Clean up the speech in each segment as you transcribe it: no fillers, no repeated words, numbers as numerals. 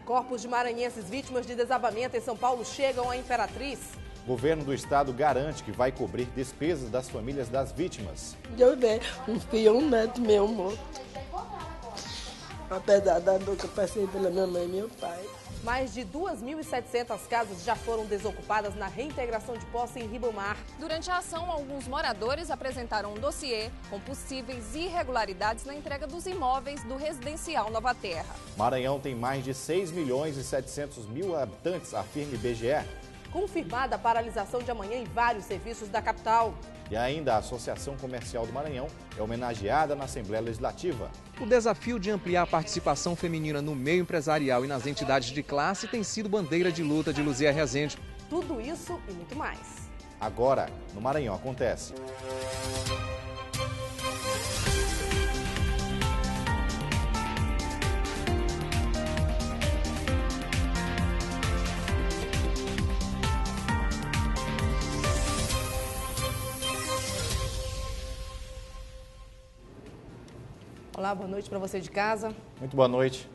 Corpos de maranhenses vítimas de desabamento em São Paulo chegam à Imperatriz. O governo do estado garante que vai cobrir despesas das famílias das vítimas. Eu vi um filho, um neto meu morto. Apesar da dor que eu passei pela minha mãe e meu pai. Mais de 2.700 casas já foram desocupadas na reintegração de posse em Ribamar. Durante a ação, alguns moradores apresentaram um dossiê com possíveis irregularidades na entrega dos imóveis do residencial Nova Terra. Maranhão tem mais de 6.700.000 habitantes, afirma IBGE. Confirmada a paralisação de amanhã em vários serviços da capital. E ainda a Associação Comercial do Maranhão é homenageada na Assembleia Legislativa. O desafio de ampliar a participação feminina no meio empresarial e nas entidades de classe tem sido bandeira de luta de Luzia Rezende. Tudo isso e muito mais. Agora, no Maranhão acontece. Olá, boa noite para você de casa. Muito boa noite.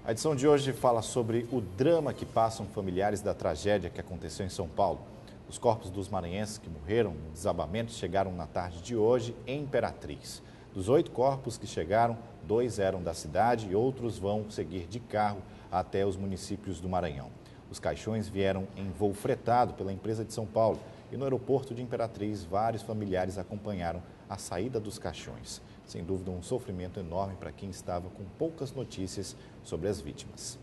A edição de hoje fala sobre o drama que passam familiares da tragédia que aconteceu em São Paulo. Os corpos dos maranhenses que morreram no desabamento chegaram na tarde de hoje em Imperatriz. Dos 8 corpos que chegaram, 2 eram da cidade e outros vão seguir de carro até os municípios do Maranhão. Os caixões vieram em voo fretado pela empresa de São Paulo e no aeroporto de Imperatriz vários familiares acompanharam a saída dos caixões. Sem dúvida, um sofrimento enorme para quem estava com poucas notícias sobre as vítimas.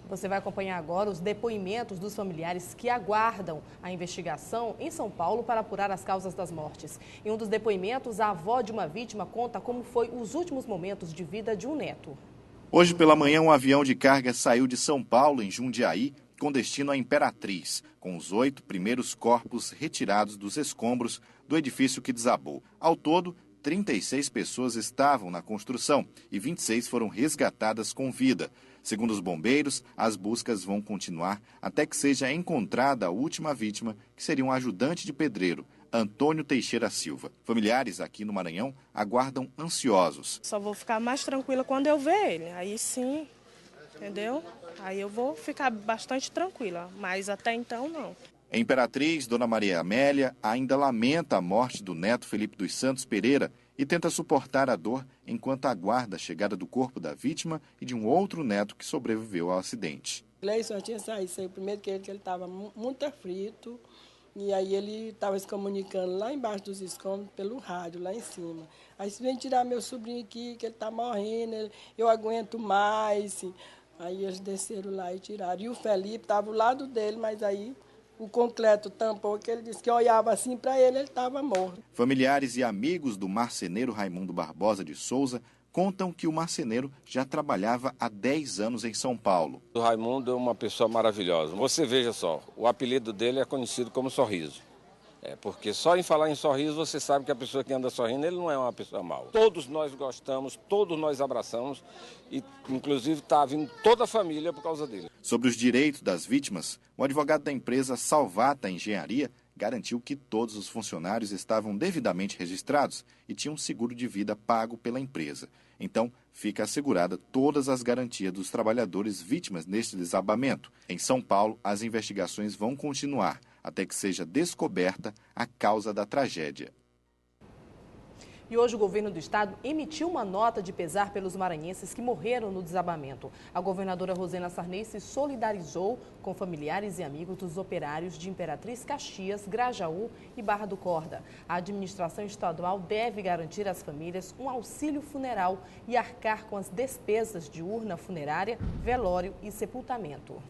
Você vai acompanhar agora os depoimentos dos familiares que aguardam a investigação em São Paulo para apurar as causas das mortes. Em um dos depoimentos, a avó de uma vítima conta como foi os últimos momentos de vida de um neto. Hoje pela manhã, um avião de carga saiu de São Paulo, em Jundiaí, com destino à Imperatriz, com os 8 primeiros corpos retirados dos escombros do edifício que desabou. Ao todo, 36 pessoas estavam na construção e 26 foram resgatadas com vida. Segundo os bombeiros, as buscas vão continuar até que seja encontrada a última vítima, que seria um ajudante de pedreiro, Antônio Teixeira Silva. Familiares aqui no Maranhão aguardam ansiosos. Só vou ficar mais tranquila quando eu ver ele, aí sim, entendeu? Aí eu vou ficar bastante tranquila, mas até então não. A Imperatriz, Dona Maria Amélia, ainda lamenta a morte do neto Felipe dos Santos Pereira e tenta suportar a dor enquanto aguarda a chegada do corpo da vítima e de um outro neto que sobreviveu ao acidente. Ele só tinha saído primeiro que ele estava muito aflito e aí ele estava se comunicando lá embaixo dos escombros pelo rádio, lá em cima. Aí se vem tirar meu sobrinho aqui, que ele está morrendo, eu aguento mais. Aí eles desceram lá e tiraram. E o Felipe estava ao lado dele, mas aí o concreto tampou, que ele disse que olhava assim para ele estava morto. Familiares e amigos do marceneiro Raimundo Barbosa de Souza contam que o marceneiro já trabalhava há 10 anos em São Paulo. O Raimundo é uma pessoa maravilhosa. Você veja só, o apelido dele é conhecido como Sorriso. Porque só em falar em sorriso você sabe que a pessoa que anda sorrindo, ele não é uma pessoa mau. Todos nós gostamos, todos nós abraçamos e inclusive está vindo toda a família por causa dele. Sobre os direitos das vítimas, o advogado da empresa Salvata Engenharia garantiu que todos os funcionários estavam devidamente registrados e tinham seguro de vida pago pela empresa. Então, fica assegurada todas as garantias dos trabalhadores vítimas neste desabamento. Em São Paulo, as investigações vão continuar até que seja descoberta a causa da tragédia. E hoje o governo do estado emitiu uma nota de pesar pelos maranhenses que morreram no desabamento. A governadora Rosena Sarney se solidarizou com familiares e amigos dos operários de Imperatriz, Caxias, Grajaú e Barra do Corda. A administração estadual deve garantir às famílias um auxílio funeral e arcar com as despesas de urna funerária, velório e sepultamento.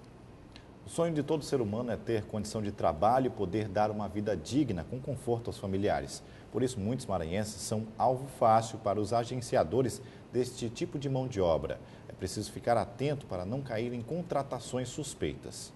O sonho de todo ser humano é ter condição de trabalho e poder dar uma vida digna, com conforto aos familiares. Por isso, muitos maranhenses são alvo fácil para os agenciadores deste tipo de mão de obra. É preciso ficar atento para não cair em contratações suspeitas.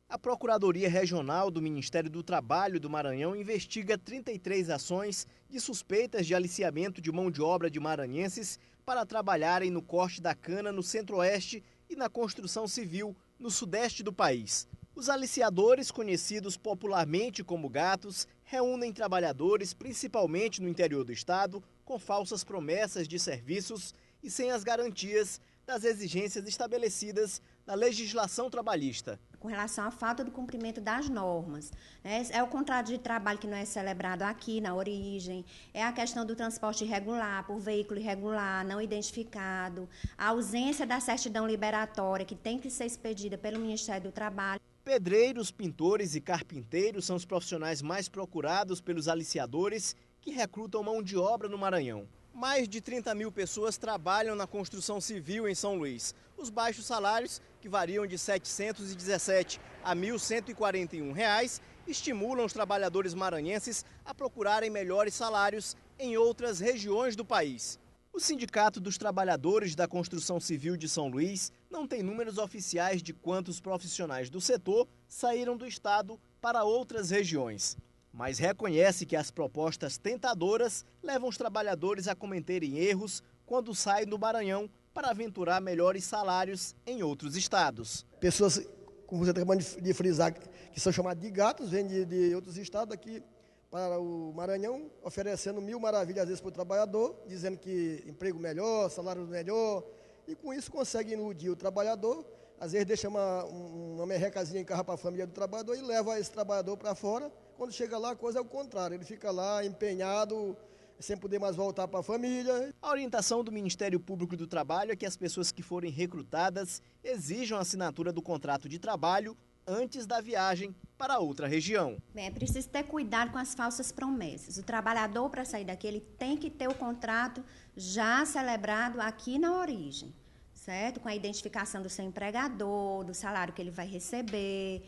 A Procuradoria Regional do Ministério do Trabalho do Maranhão investiga 33 ações de suspeitas de aliciamento de mão de obra de maranhenses para trabalharem no corte da cana no Centro-Oeste e na construção civil no Sudeste do país. Os aliciadores, conhecidos popularmente como gatos, reúnem trabalhadores, principalmente no interior do estado, com falsas promessas de serviços e sem as garantias das exigências estabelecidas na legislação trabalhista. Com relação à falta do cumprimento das normas, né? É o contrato de trabalho que não é celebrado aqui na origem, é a questão do transporte irregular, por veículo irregular, não identificado, a ausência da certidão liberatória, que tem que ser expedida pelo Ministério do Trabalho. Pedreiros, pintores e carpinteiros são os profissionais mais procurados pelos aliciadores que recrutam mão de obra no Maranhão. Mais de 30 mil pessoas trabalham na construção civil em São Luís. Os baixos salários, que variam de R$ 717 a R$ 1.141, estimulam os trabalhadores maranhenses a procurarem melhores salários em outras regiões do país. O Sindicato dos Trabalhadores da Construção Civil de São Luís não tem números oficiais de quantos profissionais do setor saíram do estado para outras regiões, mas reconhece que as propostas tentadoras levam os trabalhadores a cometerem erros quando saem do Maranhão para aventurar melhores salários em outros estados. Pessoas, como você está acabando de frisar, que são chamadas de gatos, vêm de outros estados aqui para o Maranhão, oferecendo mil maravilhas às vezes para o trabalhador, dizendo que emprego melhor, salário melhor, e com isso consegue iludir o trabalhador, às vezes deixa uma merrecazinha em carro para a família do trabalhador e leva esse trabalhador para fora. Quando chega lá, a coisa é o contrário, ele fica lá empenhado, sem poder mais voltar para a família. A orientação do Ministério Público do Trabalho é que as pessoas que forem recrutadas exijam a assinatura do contrato de trabalho antes da viagem para outra região. É preciso ter cuidado com as falsas promessas. O trabalhador, para sair daqui, ele tem que ter o contrato já celebrado aqui na origem, certo? Com a identificação do seu empregador, do salário que ele vai receber.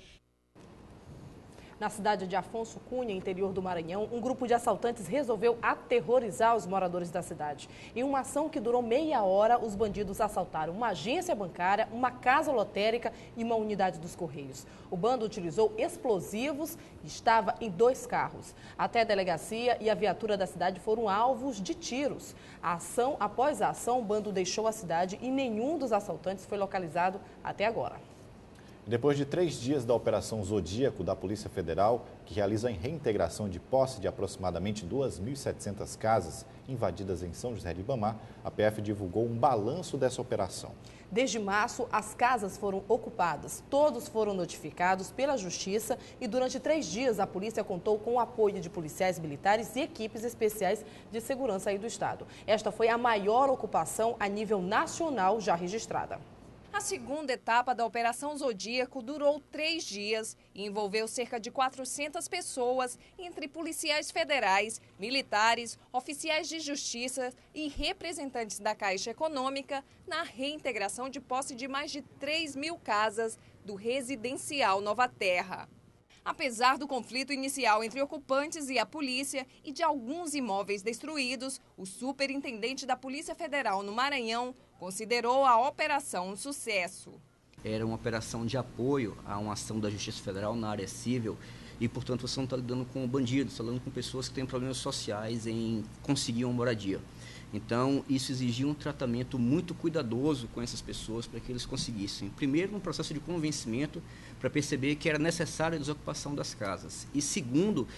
Na cidade de Afonso Cunha, interior do Maranhão, um grupo de assaltantes resolveu aterrorizar os moradores da cidade. Em uma ação que durou meia hora, os bandidos assaltaram uma agência bancária, uma casa lotérica e uma unidade dos Correios. O bando utilizou explosivos e estava em 2 carros. Até a delegacia e a viatura da cidade foram alvos de tiros. Após a ação, o bando deixou a cidade e nenhum dos assaltantes foi localizado até agora. Depois de 3 dias da Operação Zodíaco da Polícia Federal, que realiza a reintegração de posse de aproximadamente 2.700 casas invadidas em São José de Ribamar, a PF divulgou um balanço dessa operação. Desde março, as casas foram ocupadas, todos foram notificados pela Justiça e durante 3 dias a polícia contou com o apoio de policiais militares e equipes especiais de segurança aí do estado. Esta foi a maior ocupação a nível nacional já registrada. A segunda etapa da Operação Zodíaco durou 3 dias e envolveu cerca de 400 pessoas, entre policiais federais, militares, oficiais de justiça e representantes da Caixa Econômica, na reintegração de posse de mais de 3.000 casas do residencial Nova Terra. Apesar do conflito inicial entre ocupantes e a polícia e de alguns imóveis destruídos, o superintendente da Polícia Federal no Maranhão considerou a operação um sucesso. Era uma operação de apoio a uma ação da Justiça Federal na área civil e, portanto, você não está lidando com bandidos, está lidando com pessoas que têm problemas sociais em conseguir uma moradia. Então, isso exigia um tratamento muito cuidadoso com essas pessoas para que eles conseguissem, primeiro, um processo de convencimento para perceber que era necessária a desocupação das casas. E, segundo,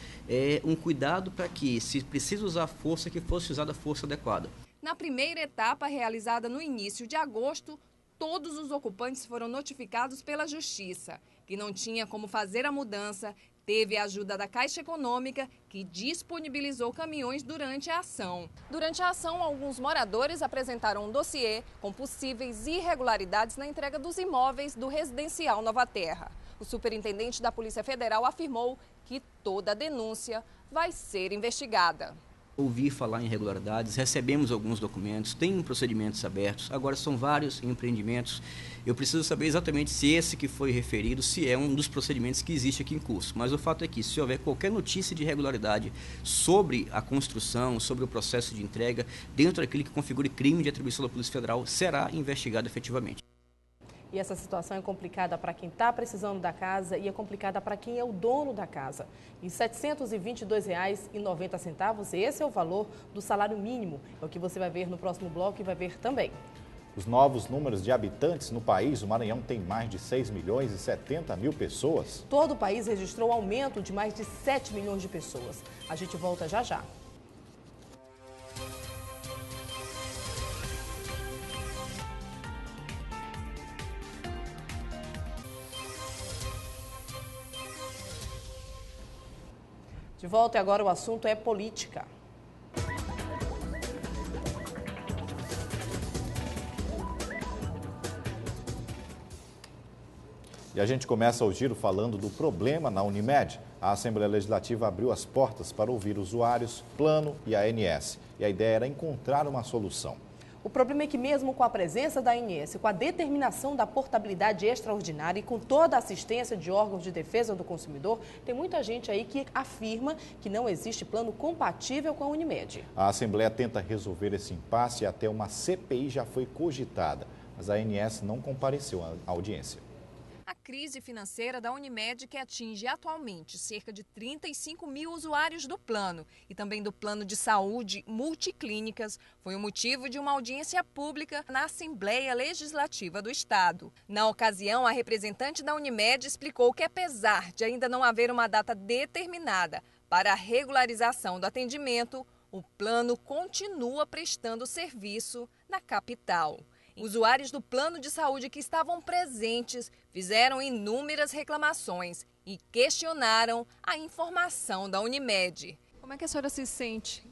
um cuidado para que, se precisa usar força, que fosse usada a força adequada. Na primeira etapa, realizada no início de agosto, todos os ocupantes foram notificados pela Justiça, que não tinha como fazer a mudança. Teve a ajuda da Caixa Econômica, que disponibilizou caminhões durante a ação. Durante a ação, alguns moradores apresentaram um dossiê com possíveis irregularidades na entrega dos imóveis do residencial Nova Terra. O superintendente da Polícia Federal afirmou que toda denúncia vai ser investigada. Ouvi falar em irregularidades, recebemos alguns documentos, tem procedimentos abertos, agora são vários empreendimentos. Eu preciso saber exatamente se esse que foi referido, se é um dos procedimentos que existe aqui em curso. Mas o fato é que, se houver qualquer notícia de irregularidade sobre a construção, sobre o processo de entrega, dentro daquilo que configure crime de atribuição da Polícia Federal, será investigado efetivamente. E essa situação é complicada para quem está precisando da casa e é complicada para quem é o dono da casa. E R$ 722,90, esse é o valor do salário mínimo. É o que você vai ver no próximo bloco e vai ver também. Os novos números de habitantes no país, o Maranhão tem mais de 6.070.000 pessoas. Todo o país registrou aumento de mais de 7 milhões de pessoas. A gente volta já já. De volta e agora o assunto é política. E a gente começa o giro falando do problema na Unimed. A Assembleia Legislativa abriu as portas para ouvir usuários, plano e ANS. E a ideia era encontrar uma solução. O problema é que mesmo com a presença da ANS, com a determinação da portabilidade extraordinária e com toda a assistência de órgãos de defesa do consumidor, tem muita gente aí que afirma que não existe plano compatível com a Unimed. A Assembleia tenta resolver esse impasse e até uma CPI já foi cogitada, mas a ANS não compareceu à audiência. A crise financeira da Unimed, que atinge atualmente cerca de 35 mil usuários do plano e também do plano de saúde multiclínicas, foi o motivo de uma audiência pública na Assembleia Legislativa do Estado. Na ocasião, a representante da Unimed explicou que, apesar de ainda não haver uma data determinada para a regularização do atendimento, o plano continua prestando serviço na capital. Usuários do plano de saúde que estavam presentes fizeram inúmeras reclamações e questionaram a informação da Unimed. Como é que a senhora se sente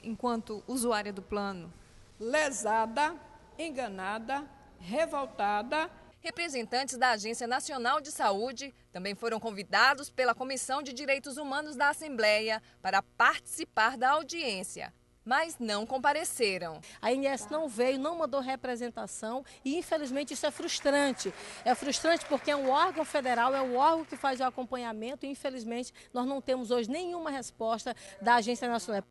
enquanto usuária do plano? Lesada, enganada, revoltada. Representantes da Agência Nacional de Saúde também foram convidados pela Comissão de Direitos Humanos da Assembleia para participar da audiência, mas não compareceram. A ANS não veio, não mandou representação e, infelizmente, isso é frustrante. É frustrante porque é um órgão federal, é o órgão que faz o acompanhamento e, infelizmente, nós não temos hoje nenhuma resposta da Agência Nacional.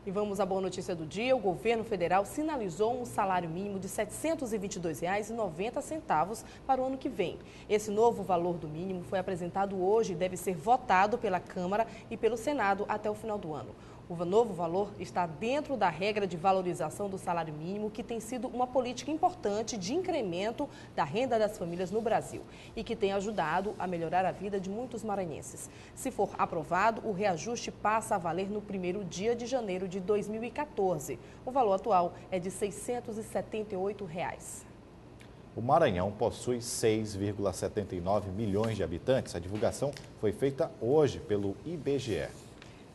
E vamos à boa notícia do dia. O governo federal sinalizou um salário mínimo de R$ 722,90 para o ano que vem. Esse novo valor do mínimo foi apresentado hoje e deve ser votado pela Câmara e pelo Senado até o final do ano. O novo valor está dentro da regra de valorização do salário mínimo, que tem sido uma política importante de incremento da renda das famílias no Brasil e que tem ajudado a melhorar a vida de muitos maranhenses. Se for aprovado, o reajuste passa a valer no primeiro dia de janeiro de 2014. O valor atual é de R$ 678. O Maranhão possui 6,79 milhões de habitantes. A divulgação foi feita hoje pelo IBGE.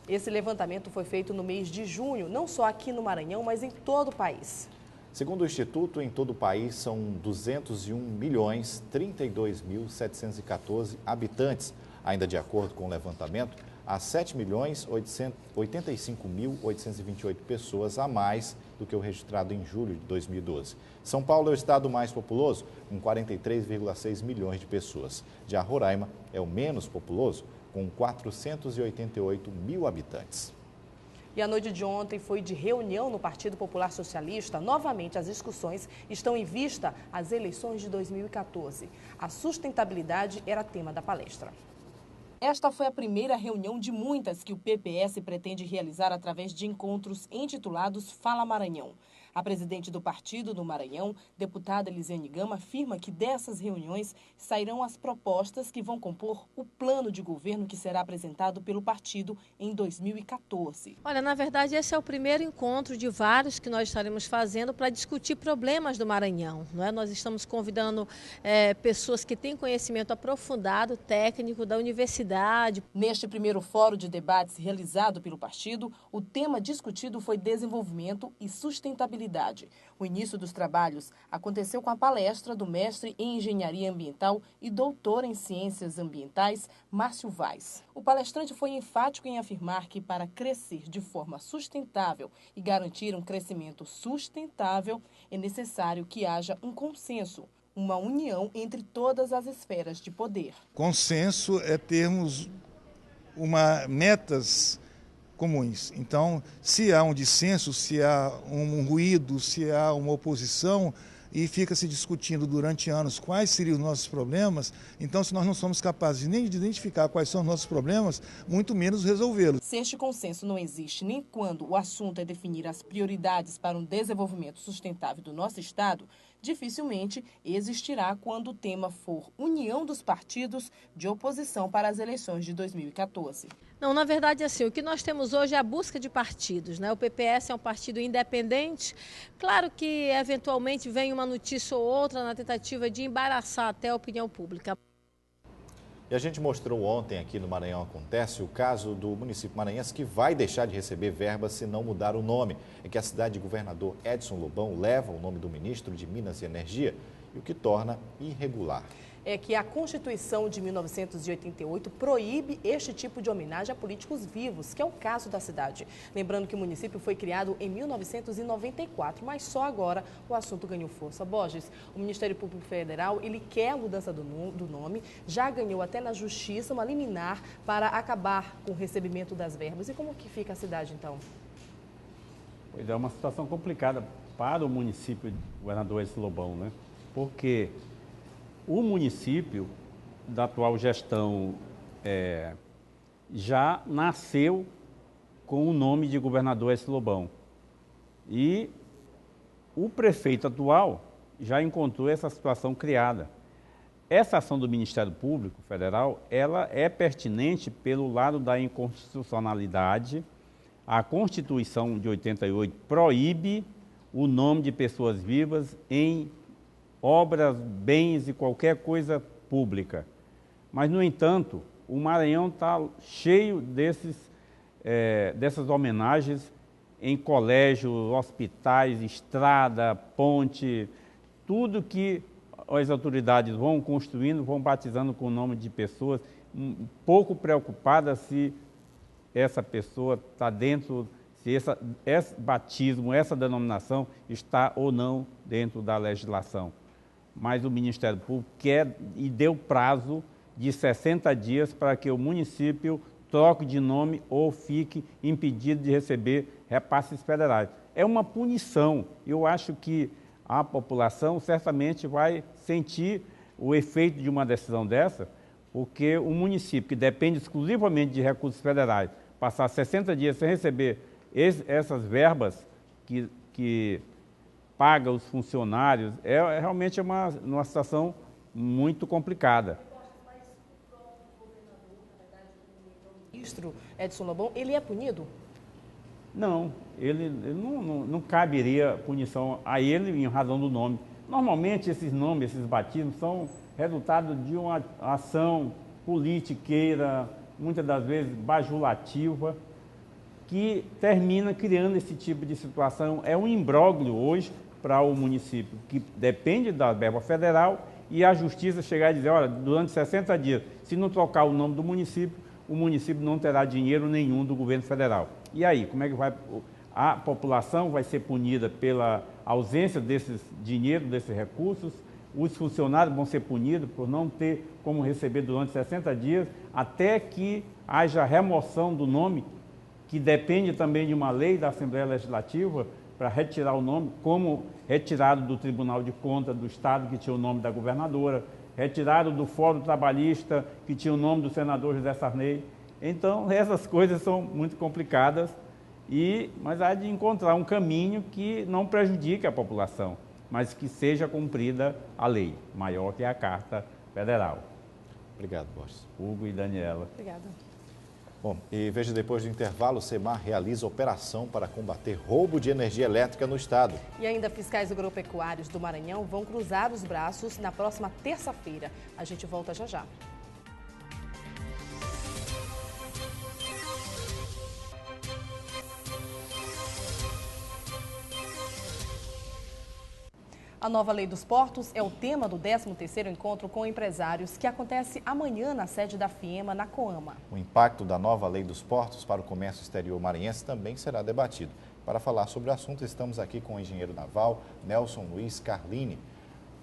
Esse levantamento foi feito no mês de junho, não só aqui no Maranhão, mas em todo o país. Segundo o Instituto, em todo o país são 201.032.714 habitantes. Ainda de acordo com o levantamento, há 7.085.828 pessoas a mais do que o registrado em julho de 2012. São Paulo é o estado mais populoso, com 43,6 milhões de pessoas. Já Roraima é o menos populoso, com 488 mil habitantes. E a noite de ontem foi de reunião no Partido Popular Socialista. Novamente, as discussões estão em vista às eleições de 2014. A sustentabilidade era tema da palestra. Esta foi a primeira reunião de muitas que o PPS pretende realizar através de encontros intitulados Fala Maranhão. A presidente do partido no Maranhão, deputada Elisiane Gama, afirma que dessas reuniões sairão as propostas que vão compor o plano de governo que será apresentado pelo partido em 2014. Olha, na verdade, esse é o primeiro encontro de vários que nós estaremos fazendo para discutir problemas do Maranhão, não é? Nós estamos convidando pessoas que têm conhecimento aprofundado, técnico, da universidade. Neste primeiro fórum de debates realizado pelo partido, o tema discutido foi desenvolvimento e sustentabilidade. O início dos trabalhos aconteceu com a palestra do mestre em Engenharia Ambiental e doutor em Ciências Ambientais, Márcio Vaz. O palestrante foi enfático em afirmar que para crescer de forma sustentável e garantir um crescimento sustentável, é necessário que haja um consenso, uma união entre todas as esferas de poder. Consenso é termos metas comuns. Então, se há um dissenso, se há um ruído, se há uma oposição e fica se discutindo durante anos quais seriam os nossos problemas, então se nós não somos capazes nem de identificar quais são os nossos problemas, muito menos resolvê-los. Se este consenso não existe nem quando o assunto é definir as prioridades para um desenvolvimento sustentável do nosso Estado, dificilmente existirá quando o tema for união dos partidos de oposição para as eleições de 2014. Não, na verdade, assim, o que nós temos hoje é a busca de partidos, né? O PPS é um partido independente. Claro que, eventualmente, vem uma notícia ou outra na tentativa de embaraçar até a opinião pública. E a gente mostrou ontem aqui no Maranhão Acontece o caso do município maranhense que vai deixar de receber verbas se não mudar o nome. É que a cidade de Governador Edson Lobão leva o nome do ministro de Minas e Energia, e o que torna irregular. É que a Constituição de 1988 proíbe este tipo de homenagem a políticos vivos, que é o caso da cidade. Lembrando que o município foi criado em 1994, mas só agora o assunto ganhou força. Borges, o Ministério Público Federal, ele quer a mudança do nome, já ganhou até na Justiça uma liminar para acabar com o recebimento das verbas. E como que fica a cidade, então? Pois é, uma situação complicada para o município de Governador Edson Lobão, né? Porque o município da atual gestão já nasceu com o nome de Governador Edson Lobão. E o prefeito atual já encontrou essa situação criada. Essa ação do Ministério Público Federal, ela é pertinente pelo lado da inconstitucionalidade. A Constituição de 88 proíbe o nome de pessoas vivas em obras, bens e qualquer coisa pública. Mas, no entanto, o Maranhão está cheio dessas homenagens em colégios, hospitais, estrada, ponte, tudo que as autoridades vão construindo, vão batizando com o nome de pessoas, pouco preocupadas se essa pessoa está dentro, se esse batismo, essa denominação está ou não dentro da legislação. Mas o Ministério Público quer e deu prazo de 60 dias para que o município troque de nome ou fique impedido de receber repasses federais. É uma punição. Eu acho que a população certamente vai sentir o efeito de uma decisão dessa, porque o município, que depende exclusivamente de recursos federais, passar 60 dias sem receber essas verbas que paga os funcionários, realmente uma situação muito complicada. O ministro Edson Lobão, ele é punido? Não, ele não caberia punição a ele em razão do nome. Normalmente esses nomes, esses batismos, são resultado de uma ação politiqueira, muitas das vezes bajulativa, que termina criando esse tipo de situação. É um imbróglio hoje para o município, que depende da verba federal, e a justiça chegar e dizer, olha, durante 60 dias, se não trocar o nome do município, o município não terá dinheiro nenhum do governo federal. E aí, como é que vai? A população vai ser punida pela ausência desses dinheiro, desses recursos, os funcionários vão ser punidos por não ter como receber durante 60 dias, até que haja remoção do nome, que depende também de uma lei da Assembleia Legislativa, para retirar o nome, como retirado do Tribunal de Contas do Estado, que tinha o nome da governadora, retirado do Fórum Trabalhista, que tinha o nome do senador José Sarney. Então, essas coisas são muito complicadas, mas há de encontrar um caminho que não prejudique a população, mas que seja cumprida a lei, maior que a Carta Federal. Obrigado, Borges. Hugo e Daniela. Obrigada. Bom, e veja, depois do intervalo, o SEMAR realiza operação para combater roubo de energia elétrica no estado. E ainda fiscais agropecuários do Maranhão vão cruzar os braços na próxima terça-feira. A gente volta já já. A nova lei dos portos é o tema do 13º encontro com empresários, que acontece amanhã na sede da FIEMA, na Coama. O impacto da nova lei dos portos para o comércio exterior maranhense também será debatido. Para falar sobre o assunto, estamos aqui com o engenheiro naval Nelson Luiz Carlini.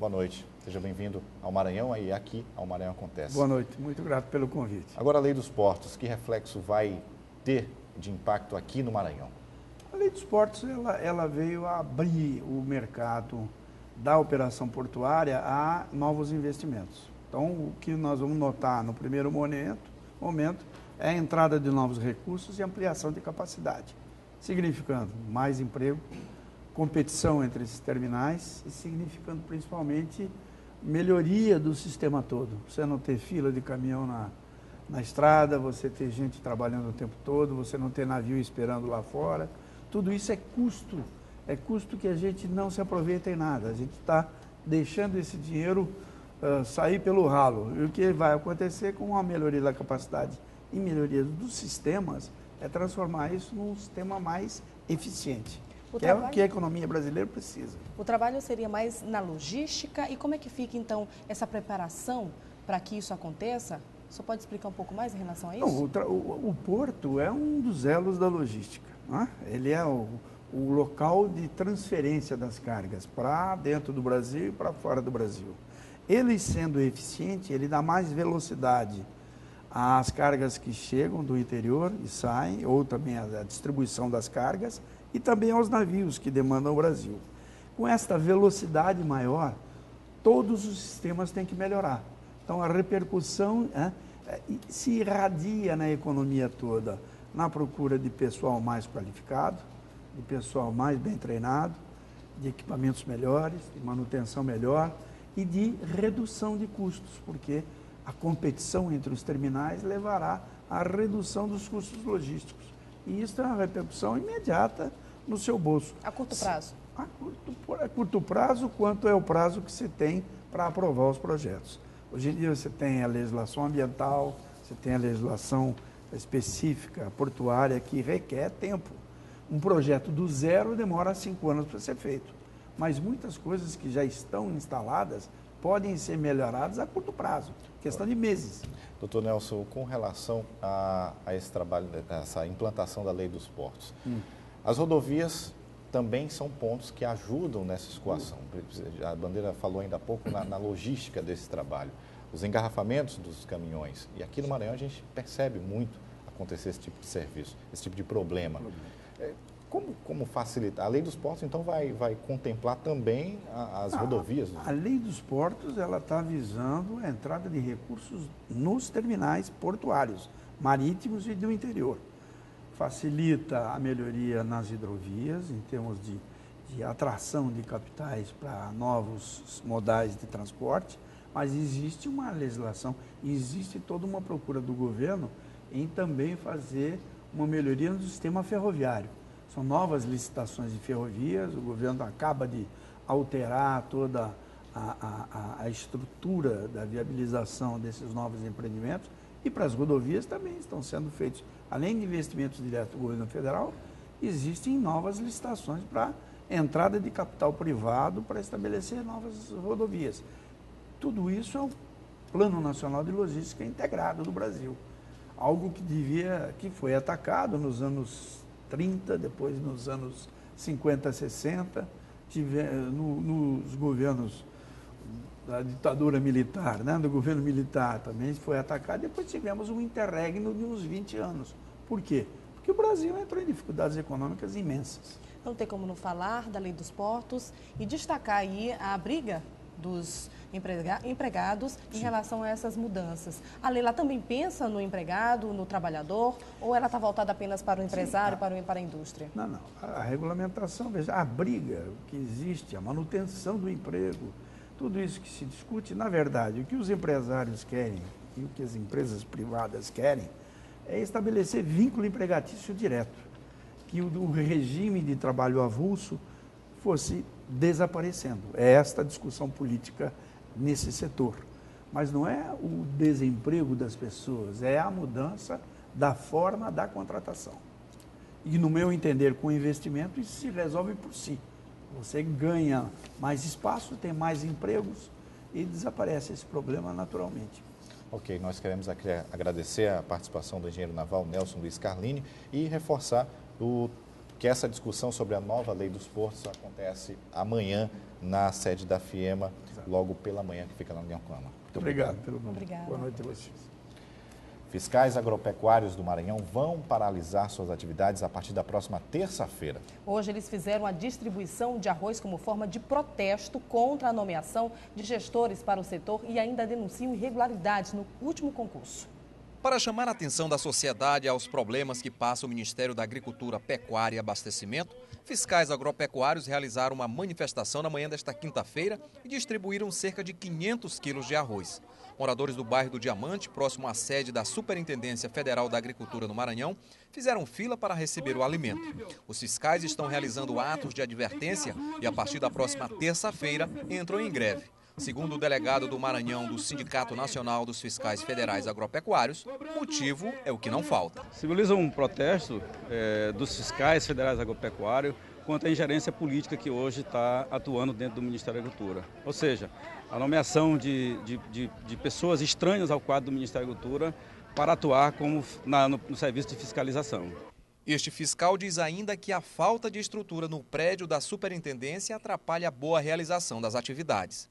Boa noite, seja bem-vindo ao Maranhão e aqui ao Maranhão Acontece. Boa noite, muito grato pelo convite. Agora, a lei dos portos, que reflexo vai ter de impacto aqui no Maranhão? A lei dos portos, ela veio abrir o mercado da operação portuária a novos investimentos. Então, o que nós vamos notar no primeiro momento é a entrada de novos recursos e ampliação de capacidade, significando mais emprego, competição entre esses terminais e significando principalmente melhoria do sistema todo. Você não ter fila de caminhão na estrada, você ter gente trabalhando o tempo todo, você não ter navio esperando lá fora, tudo isso é custo. É custo que a gente não se aproveita em nada. A gente está deixando esse dinheiro sair pelo ralo. E o que vai acontecer com a melhoria da capacidade e melhoria dos sistemas é transformar isso num sistema mais eficiente, é o que a economia brasileira precisa. O trabalho seria mais na logística e como é que fica, então, essa preparação para que isso aconteça? O senhor pode explicar um pouco mais em relação a isso? Não, o porto é um dos elos da logística. Né? Ele é o local de transferência das cargas para dentro do Brasil e para fora do Brasil. Ele sendo eficiente, ele dá mais velocidade às cargas que chegam do interior e saem, ou também a distribuição das cargas, e também aos navios que demandam o Brasil. Com esta velocidade maior, todos os sistemas têm que melhorar. Então, a repercussão se irradia na economia toda, na procura de pessoal mais qualificado, de pessoal mais bem treinado, de equipamentos melhores, de manutenção melhor e de redução de custos, porque a competição entre os terminais levará à redução dos custos logísticos. E isso tem uma repercussão imediata no seu bolso. A curto prazo? A curto prazo, quanto é o prazo que se tem para aprovar os projetos. Hoje em dia você tem a legislação ambiental, você tem a legislação específica, portuária, que requer tempo. Um projeto do zero demora 5 anos para ser feito. Mas muitas coisas que já estão instaladas podem ser melhoradas a curto prazo, questão de meses. Doutor Nelson, com relação a esse trabalho, essa implantação da lei dos portos, as rodovias também são pontos que ajudam nessa escoação. A bandeira falou ainda há pouco na logística desse trabalho. Os engarrafamentos dos caminhões. E aqui no Maranhão a gente percebe muito acontecer esse tipo de serviço, esse tipo de problema. Como facilitar? A lei dos portos, então, vai contemplar também as rodovias? A lei dos portos, ela está visando a entrada de recursos nos terminais portuários, marítimos e do interior. Facilita a melhoria nas hidrovias, em termos de atração de capitais para novos modais de transporte, mas existe uma legislação, existe toda uma procura do governo em também fazer uma melhoria no sistema ferroviário. São novas licitações de ferrovias, o governo acaba de alterar toda a estrutura da viabilização desses novos empreendimentos e para as rodovias também estão sendo feitos, além de investimentos diretos do governo federal, existem novas licitações para entrada de capital privado para estabelecer novas rodovias. Tudo isso é o Plano Nacional de Logística Integrado do Brasil, algo que foi atacado nos anos 30, depois nos anos 50, 60, nos governos da ditadura militar, né? Do governo militar também foi atacado, depois tivemos um interregno de uns 20 anos. Por quê? Porque o Brasil entrou em dificuldades econômicas imensas. Não tem como não falar da lei dos portos e destacar aí a briga dos empregados em relação a essas mudanças. A lei lá também pensa no empregado, no trabalhador, ou ela está voltada apenas para o empresário, para a indústria? Não. A regulamentação, veja, a briga que existe, a manutenção do emprego, tudo isso que se discute, na verdade, o que os empresários querem e o que as empresas privadas querem é estabelecer vínculo empregatício direto, que o regime de trabalho avulso fosse desaparecendo. É esta a discussão política nesse setor. Mas não é o desemprego das pessoas, é a mudança da forma da contratação. E, no meu entender, com o investimento, isso se resolve por si. Você ganha mais espaço, tem mais empregos e desaparece esse problema naturalmente. Ok, nós queremos agradecer a participação do engenheiro naval Nelson Luiz Carlini e reforçar que essa discussão sobre a nova lei dos portos acontece amanhã na sede da FIEMA, logo pela manhã, que fica lá em Ancama. Muito obrigado pelo nome. Boa noite a vocês. Fiscais agropecuários do Maranhão vão paralisar suas atividades a partir da próxima terça-feira. Hoje eles fizeram a distribuição de arroz como forma de protesto contra a nomeação de gestores para o setor e ainda denunciam irregularidades no último concurso. Para chamar a atenção da sociedade aos problemas que passa o Ministério da Agricultura, Pecuária e Abastecimento, fiscais agropecuários realizaram uma manifestação na manhã desta quinta-feira e distribuíram cerca de 500 quilos de arroz. Moradores do bairro do Diamante, próximo à sede da Superintendência Federal da Agricultura no Maranhão, fizeram fila para receber o alimento. Os fiscais estão realizando atos de advertência e, a partir da próxima terça-feira, entram em greve. Segundo o delegado do Maranhão do Sindicato Nacional dos Fiscais Federais Agropecuários, motivo é o que não falta. Simboliza um protesto dos fiscais federais agropecuários contra a ingerência política que hoje está atuando dentro do Ministério da Agricultura. Ou seja, a nomeação de pessoas estranhas ao quadro do Ministério da Agricultura para atuar como no serviço de fiscalização. Este fiscal diz ainda que a falta de estrutura no prédio da superintendência atrapalha a boa realização das atividades.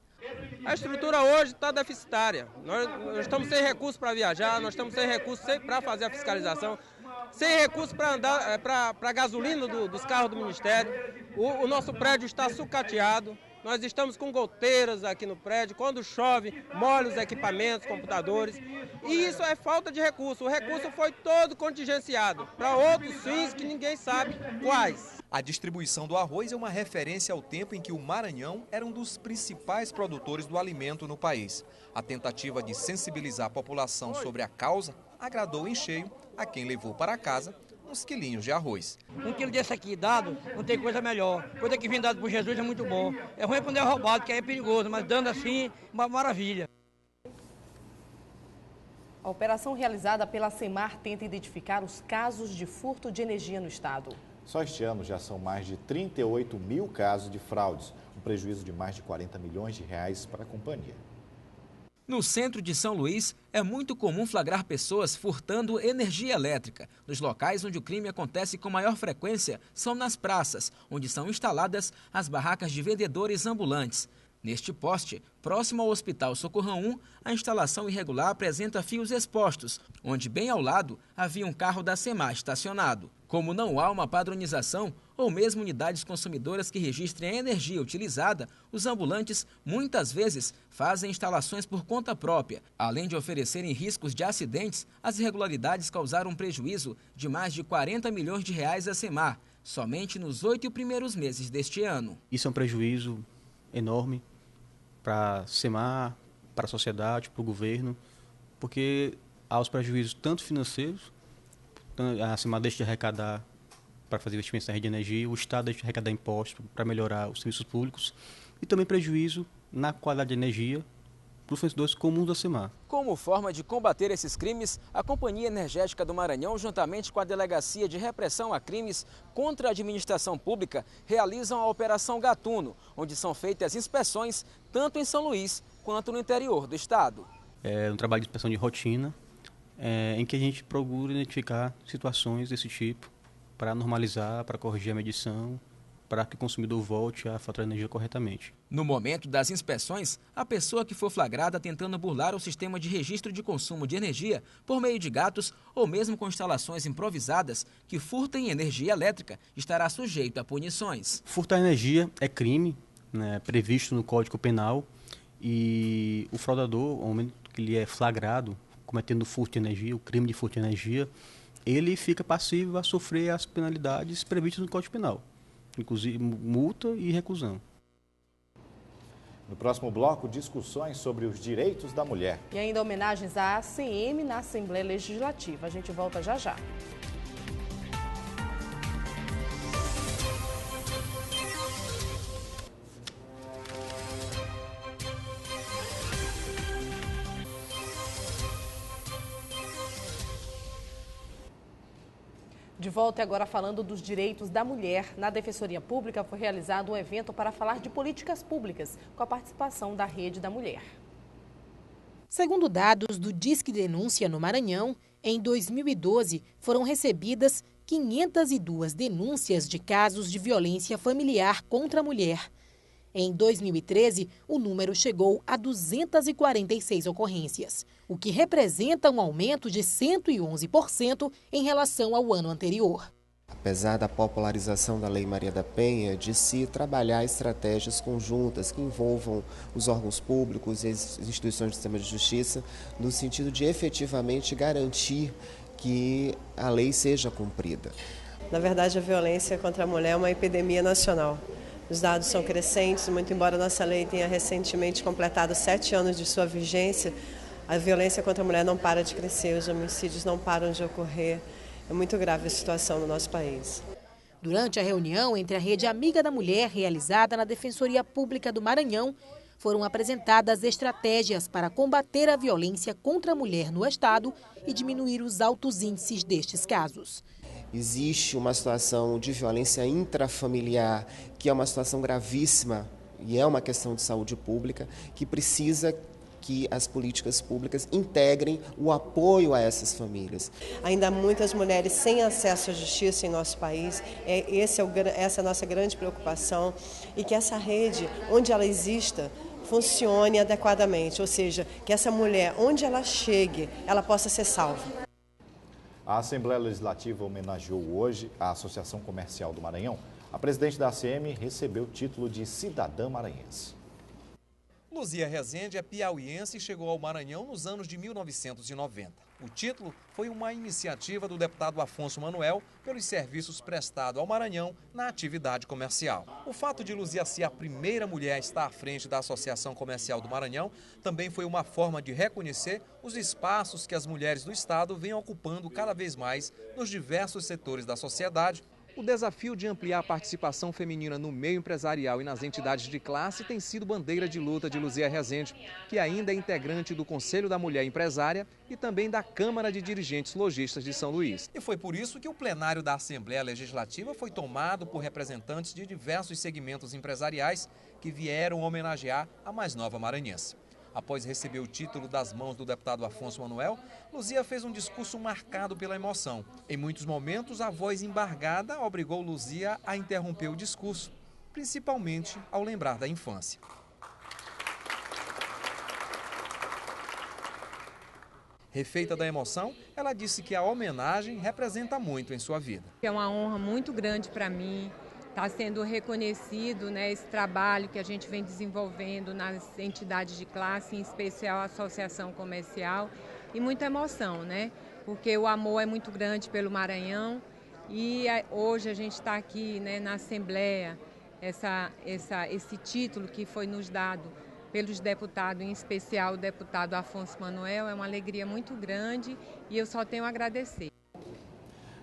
A estrutura hoje está deficitária. Nós estamos sem recursos para viajar, nós estamos sem recursos para fazer a fiscalização, sem recursos para andar, para gasolina dos carros do Ministério. O nosso prédio está sucateado. Nós estamos com goteiras aqui no prédio. Quando chove, molha os equipamentos, computadores. E isso é falta de recurso. O recurso foi todo contingenciado para outros fins que ninguém sabe quais. A distribuição do arroz é uma referência ao tempo em que o Maranhão era um dos principais produtores do alimento no país. A tentativa de sensibilizar a população sobre a causa agradou em cheio a quem levou para casa uns quilinhos de arroz. Um quilo desse aqui dado, não tem coisa melhor. Coisa que vem dado por Jesus é muito bom. É ruim quando é roubado, que aí é perigoso, mas dando assim, uma maravilha. A operação realizada pela SEMAR tenta identificar os casos de furto de energia no estado. Só este ano já são mais de 38 mil casos de fraudes, um prejuízo de mais de 40 milhões de reais para a companhia. No centro de São Luís, é muito comum flagrar pessoas furtando energia elétrica. Nos locais onde o crime acontece com maior frequência são nas praças, onde são instaladas as barracas de vendedores ambulantes. Neste poste, próximo ao Hospital Socorrão 1, a instalação irregular apresenta fios expostos, onde bem ao lado havia um carro da SEMAR estacionado. Como não há uma padronização ou mesmo unidades consumidoras que registrem a energia utilizada, os ambulantes muitas vezes fazem instalações por conta própria. Além de oferecerem riscos de acidentes, as irregularidades causaram um prejuízo de mais de 40 milhões de reais à SEMAR, somente nos 8 primeiros meses deste ano. Isso é um prejuízo enorme para a SEMAR, para a sociedade, para o governo, porque há os prejuízos tanto financeiros, a SEMAR deixa de arrecadar para fazer investimentos na rede de energia, o Estado deixa de arrecadar impostos para melhorar os serviços públicos e também prejuízo na qualidade de energia para os fornecedores comuns da SEMAR. Como forma de combater esses crimes, a Companhia Energética do Maranhão, juntamente com a Delegacia de Repressão a Crimes contra a Administração Pública, realizam a Operação Gatuno, onde são feitas inspeções tanto em São Luís quanto no interior do estado. É um trabalho de inspeção de rotina, em que a gente procura identificar situações desse tipo para normalizar, para corrigir a medição, para que o consumidor volte a faturar energia corretamente. No momento das inspeções, a pessoa que for flagrada tentando burlar o sistema de registro de consumo de energia por meio de gatos ou mesmo com instalações improvisadas que furtem energia elétrica estará sujeito a punições. Furtar energia é crime, né, previsto no Código Penal, e o fraudador, ao momento que ele é flagrado cometendo furto de energia, o crime de furto de energia, ele fica passível a sofrer as penalidades previstas no Código Penal, inclusive multa e reclusão. No próximo bloco, discussões sobre os direitos da mulher. E ainda homenagens à ACM na Assembleia Legislativa. A gente volta já já. De volta agora falando dos direitos da mulher. Na Defensoria Pública foi realizado um evento para falar de políticas públicas, com a participação da Rede da Mulher. Segundo dados do Disque Denúncia no Maranhão, em 2012 foram recebidas 502 denúncias de casos de violência familiar contra a mulher. Em 2013, o número chegou a 246 ocorrências, o que representa um aumento de 111% em relação ao ano anterior. Apesar da popularização da Lei Maria da Penha, de se trabalhar estratégias conjuntas que envolvam os órgãos públicos e as instituições do sistema de justiça, no sentido de efetivamente garantir que a lei seja cumprida. Na verdade, a violência contra a mulher é uma epidemia nacional. Os dados são crescentes, muito embora a nossa lei tenha recentemente completado 7 anos de sua vigência, a violência contra a mulher não para de crescer, os homicídios não param de ocorrer. É muito grave a situação no nosso país. Durante a reunião entre a Rede Amiga da Mulher, realizada na Defensoria Pública do Maranhão, foram apresentadas estratégias para combater a violência contra a mulher no Estado e diminuir os altos índices destes casos. Existe uma situação de violência intrafamiliar, que é uma situação gravíssima e é uma questão de saúde pública, que precisa que as políticas públicas integrem o apoio a essas famílias. Ainda há muitas mulheres sem acesso à justiça em nosso país, essa é a nossa grande preocupação, e que essa rede, onde ela exista, funcione adequadamente, ou seja, que essa mulher, onde ela chegue, ela possa ser salva. A Assembleia Legislativa homenageou hoje a Associação Comercial do Maranhão. A presidente da ACM recebeu o título de cidadã maranhense. Luzia Rezende é piauiense e chegou ao Maranhão nos anos de 1990. O título foi uma iniciativa do deputado Afonso Manuel pelos serviços prestados ao Maranhão na atividade comercial. O fato de Luzia ser a primeira mulher a estar à frente da Associação Comercial do Maranhão também foi uma forma de reconhecer os espaços que as mulheres do estado vêm ocupando cada vez mais nos diversos setores da sociedade. O desafio de ampliar a participação feminina no meio empresarial e nas entidades de classe tem sido bandeira de luta de Luzia Rezende, que ainda é integrante do Conselho da Mulher Empresária e também da Câmara de Dirigentes Lojistas de São Luís. E foi por isso que o plenário da Assembleia Legislativa foi tomado por representantes de diversos segmentos empresariais que vieram homenagear a mais nova maranhense. Após receber o título das mãos do deputado Afonso Manuel, Luzia fez um discurso marcado pela emoção. Em muitos momentos, a voz embargada obrigou Luzia a interromper o discurso, principalmente ao lembrar da infância. Refeita da emoção, ela disse que a homenagem representa muito em sua vida. É uma honra muito grande para mim. Está sendo reconhecido, né, esse trabalho que a gente vem desenvolvendo nas entidades de classe, em especial a Associação Comercial, e muita emoção, né, porque o amor é muito grande pelo Maranhão e hoje a gente está aqui, né, na Assembleia, esse título que foi nos dado pelos deputados, em especial o deputado Afonso Manuel, é uma alegria muito grande e eu só tenho a agradecer.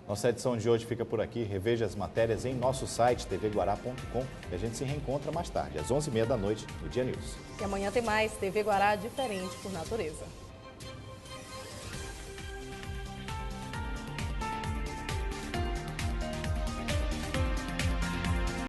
Nossa edição de hoje fica por aqui. Reveja as matérias em nosso site tvguará.com e a gente se reencontra mais tarde, às 11h30 da noite, no Dia News. E amanhã tem mais TV Guará diferente por natureza.